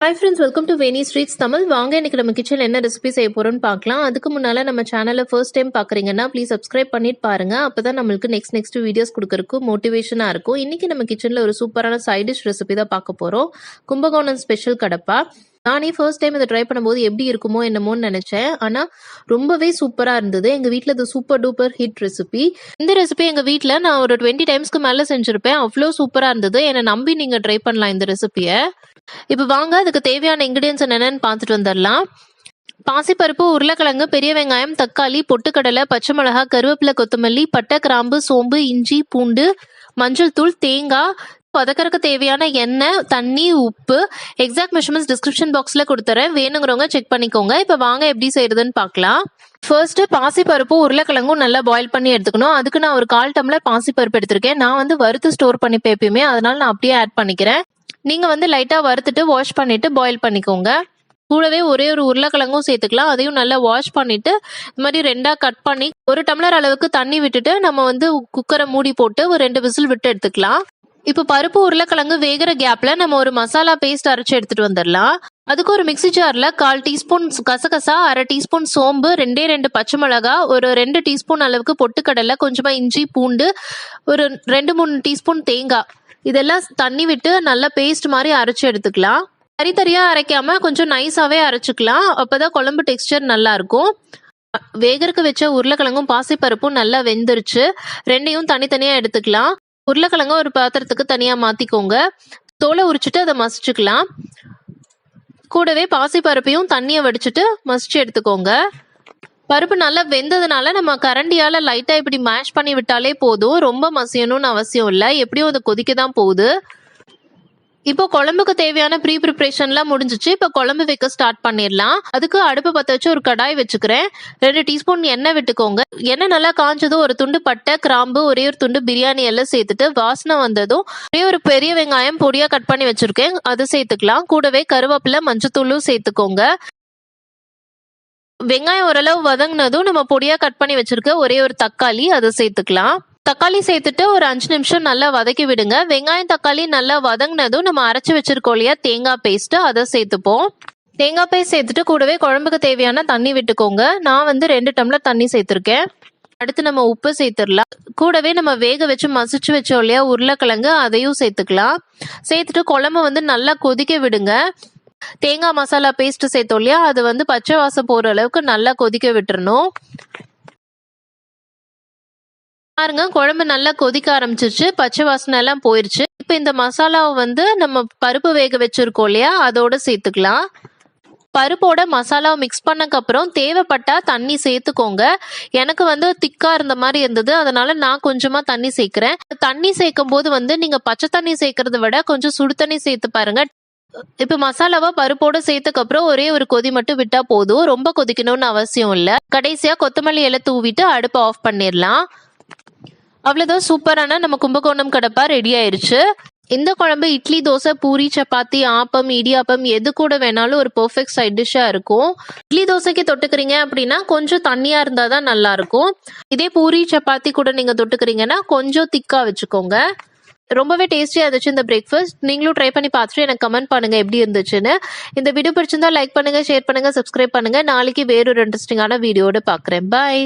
Hi friends, welcome to Veni Streets Tamil. வாங்க இன்னைக்கு நம்ம கிச்சன்ல என்ன ரெசிபி செய்ய போறோம்னு பார்க்கலாம். அதுக்கு முன்னால நம்ம சேனலை ஃபர்ஸ்ட் டைம் பார்க்குறீங்கன்னா ப்ளீஸ் சப்ஸ்கிரைப் பண்ணிட்டு பாருங்க. அப்பதான் நம்மளுக்கு நெக்ஸ்ட் வீடியோஸ் கொடுக்கறதுக்கு மோட்டிவேஷனா இருக்கும். இன்னைக்கு நம்ம கிச்சன்ல ஒரு சூப்பரான சைட் டிஷ் ரெசிபி தான் பார்க்க போறோம். கும்பகோணம் ஸ்பெஷல் கடப்பா. நானே ஃபர்ஸ்ட் டைம் இதை ட்ரை பண்ணும்போது எப்படி இருக்குமோ என்னமோன்னு நினைச்சேன். ஆனா ரொம்பவே சூப்பரா இருந்தது. எங்க வீட்டில் இது சூப்பர் டூப்பர் ஹிட் ரெசிபி. இந்த ரெசிபி எங்க வீட்டில் நான் ஒரு 20 டைம்ஸ்க்கு மேல செஞ்சிருப்பேன். அவ்வளோ சூப்பரா இருந்தது. என்னை நம்பி நீங்க ட்ரை பண்ணலாம் இந்த ரெசிபியை. இப்போ வாங்க அதுக்கு தேவையான இன்கிரியன்ஸ் என்னென்னு பார்த்துட்டு வந்துடலாம். பாசிப்பருப்பு, உருளைக்கிழங்கு, பெரிய வெங்காயம், தக்காளி, பொட்டுக்கடலை, பச்சை மிளகாய், கருவேப்பிலை, கொத்தமல்லி, பட்டை, கிராம்பு, சோம்பு, இஞ்சி, பூண்டு, மஞ்சள் தூள், தேங்காய், வதக்கறதுக்கு தேவையான எண்ணெய், தண்ணி, உப்பு. எக்ஸாக்ட் மெஷர்மெண்ட்ஸ் டிஸ்கிரிப்ஷன் பாக்ஸ்ல கொடுத்துறேன், வேணுங்கிறவங்க செக் பண்ணிக்கோங்க. இப்போ வாங்க எப்படி செய்யறதுன்னு பார்க்கலாம். ஃபர்ஸ்ட் பாசிப்பருப்பு உருளைக்கிழங்கும் நல்லா பாயில் பண்ணி எடுத்துக்கணும். அதுக்கு நான் ஒரு 1/4 டம்ளர் பாசிப்பருப்பு எடுத்திருக்கேன். நான் வந்து வறுத்து ஸ்டோர் பண்ணி எப்பயுமே, அதனால நான் அப்படியே ஆட் பண்ணிக்கிறேன். நீங்க வந்து லைட்டா வறுத்துட்டு வாஷ் பண்ணிட்டு பாயில் பண்ணிக்கோங்க. கூடவே ஒரே ஒரு உருளைக்கிழங்கும் சேர்த்துக்கலாம். அதையும் நல்லா வாஷ் பண்ணிட்டு இந்த மாதிரி 2ஆ கட் பண்ணி 1 டம்ளர் அளவுக்கு தண்ணி விட்டுட்டு நம்ம வந்து குக்கரை மூடி போட்டு ஒரு 2 விசில் விட்டு எடுத்துக்கலாம். இப்போ பருப்பு உருளைக்கிழங்கு வேகிற கேப்ல நம்ம ஒரு மசாலா பேஸ்ட் அரைச்சு எடுத்துட்டு வந்துடலாம். அதுக்கு ஒரு மிக்ஸி ஜார்ல 1/4 டீஸ்பூன் கசகசா, 1/2 டீஸ்பூன் சோம்பு, 2 பச்சை மிளகாய், ஒரு 2 டீஸ்பூன் அளவுக்கு பொட்டுக்கடலை, கொஞ்சமா இஞ்சி, பூண்டு, ஒரு 2-3 டீஸ்பூன் தேங்காய், இதெல்லாம் தண்ணி விட்டு நல்லா பேஸ்ட் மாதிரி அரைச்சு எடுத்துக்கலாம். தரியா அரைக்காம கொஞ்சம் நைஸாவே அரைச்சுக்கலாம். அப்பதான் குழம்பு டெக்ஸ்டர் நல்லா இருக்கும். வேகறக்கு வச்ச உருளைக்கிழங்கும் பாசிப்பருப்பும் நல்லா வெந்துருச்சு. ரெண்டையும் தனித்தனியா எடுத்துக்கலாம். உருளைக்கிழங்கு ஒரு பாத்திரத்துக்கு தனியா மாத்திக்கோங்க. தோலை உரிச்சிட்டு அதை மசிச்சுக்கலாம். கூடவே பாசிப்பருப்பையும் தண்ணியை வடிச்சிட்டு மசிச்சு எடுத்துக்கோங்க. பருப்பு நல்லா வெந்ததுனால நம்ம கரண்டியால லைட்டா இப்படி மேஷ் பண்ணி விட்டாலே போதும். ரொம்ப மசியணும்னு அவசியம் இல்லை. எப்படியும் அது கொதிக்க தான் போகுது. இப்போ குழம்புக்கு தேவையான ப்ரீ ப்ரிப்ரேஷன்லாம் முடிஞ்சிச்சு. இப்போ குழம்பு வைக்க ஸ்டார்ட் பண்ணிடலாம். அதுக்கு அடுப்பு பற்ற வச்சு ஒரு கடாய் வச்சுக்கிறேன். 2 டீஸ்பூன் எண்ணெய் விட்டுக்கோங்க. எண்ணெய் நல்லா காஞ்சதும் ஒரு துண்டு பட்டை, கிராம்பு, ஒரே ஒரு துண்டு பிரியாணி எல்லாம் சேர்த்துட்டு வாசனை வந்ததும் ஒரே ஒரு பெரிய வெங்காயம் பொடியா கட் பண்ணி வச்சிருக்கேன், அதை சேர்த்துக்கலாம். கூடவே கருவேப்பிலை, மஞ்சத்தூளும் சேர்த்துக்கோங்க. வெங்காயம் ஓரளவு வதங்கினதும் நம்ம பொடியா கட் பண்ணி வச்சிருக்க ஒரே ஒரு தக்காளி, அதை சேர்த்துக்கலாம். தக்காளி சேர்த்துட்டு ஒரு 5 நிமிஷம் நல்லா வதக்கி விடுங்க. வெங்காயம் தக்காளி நல்லா வதங்கினதும் நம்ம அரைச்சு வச்சிருக்கோம் இல்லையா தேங்காய் பேஸ்ட், அதை சேர்த்துப்போம். தேங்காய் பேஸ்ட் சேர்த்துட்டு கூடவே குழம்புக்கு தேவையான தண்ணி விட்டுக்கோங்க. நான் வந்து 2 டம்ளர் தண்ணி சேர்த்திருக்கேன். அடுத்து நம்ம உப்பு சேர்த்துடலாம். கூடவே நம்ம வேக வச்சு மசிச்சு வச்சோம் இல்லையா உருளைக்கிழங்கு, அதையும் சேர்த்துக்கலாம். சேர்த்துட்டு குழம்பு வந்து நல்லா கொதிக்க விடுங்க. தேங்காய் மசாலா பேஸ்ட் சேர்த்தோம் இல்லையா, அது வந்து பச்சை வாசம் போற அளவுக்கு நல்லா கொதிக்க விட்டுறணும். பாருங்க குழம்பு நல்லா கொதிக்க ஆரம்பிச்சிருச்சு, பச்சை வாசனை எல்லாம் போயிருச்சு. இப்ப இந்த மசாலாவை வந்து நம்ம பருப்பு வேக வச்சிருக்கோம் இல்லையா அதோட சேர்த்துக்கலாம். பருப்போட மசாலாவை மிக்ஸ் பண்ணக்கு அப்புறம் தேவைப்பட்டா தண்ணி சேர்த்துக்கோங்க. எனக்கு வந்து திக்கா இருந்த மாதிரி இருந்தது, அதனால நான் கொஞ்சமா தண்ணி சேர்க்கிறேன். தண்ணி சேர்க்கும் போது வந்து நீங்க பச்சை தண்ணி சேர்க்கறத விட கொஞ்சம் சுடு தண்ணி சேர்த்து பாருங்க. இப்ப மசாலாவை பருப்போட சேர்த்துக்கு அப்புறம் ஒரே ஒரு கொதி மட்டும் விட்டா போதும். ரொம்ப கொதிக்கணும்னு அவசியம் இல்ல. கடைசியா கொத்தமல்லி இலை தூவிட்டு அடுப்பை ஆஃப் பண்ணிடலாம். அவ்வளவுதான், சூப்பரான நம்ம கும்பகோணம் கடப்பா ரெடி ஆயிருச்சு. இந்த குழம்பு இட்லி, தோசை, பூரி, சப்பாத்தி, ஆப்பம், இடியாப்பம் எது கூட வேணாலும் ஒரு பெர்ஃபெக்ட் சைட் டிஷ்ஷா இருக்கும். இட்லி தோசைக்கு தொட்டுக்கிறீங்க அப்படின்னா கொஞ்சம் தண்ணியா இருந்தாதான் நல்லா இருக்கும். இதே பூரி சப்பாத்தி கூட நீங்க தொட்டுக்கிறீங்கன்னா கொஞ்சம் திக்கா வச்சுக்கோங்க. ரொம்பவே டேஸ்டியா இருந்துச்சு இந்த பிரேக்ஃபாஸ்ட். நீங்களும் ட்ரை பண்ணி பார்த்துட்டு எனக்கு கமெண்ட் பண்ணுங்க எப்படி இருந்துச்சுன்னு. இந்த வீடியோ பிடிச்சிருந்தா லைக் பண்ணுங்க, ஷேர் பண்ணுங்க, சப்ஸ்கிரைப் பண்ணுங்க. நாளைக்கு வேறொரு இன்ட்ரெஸ்டிங்கான வீடியோட பாக்குறேன். பாய்.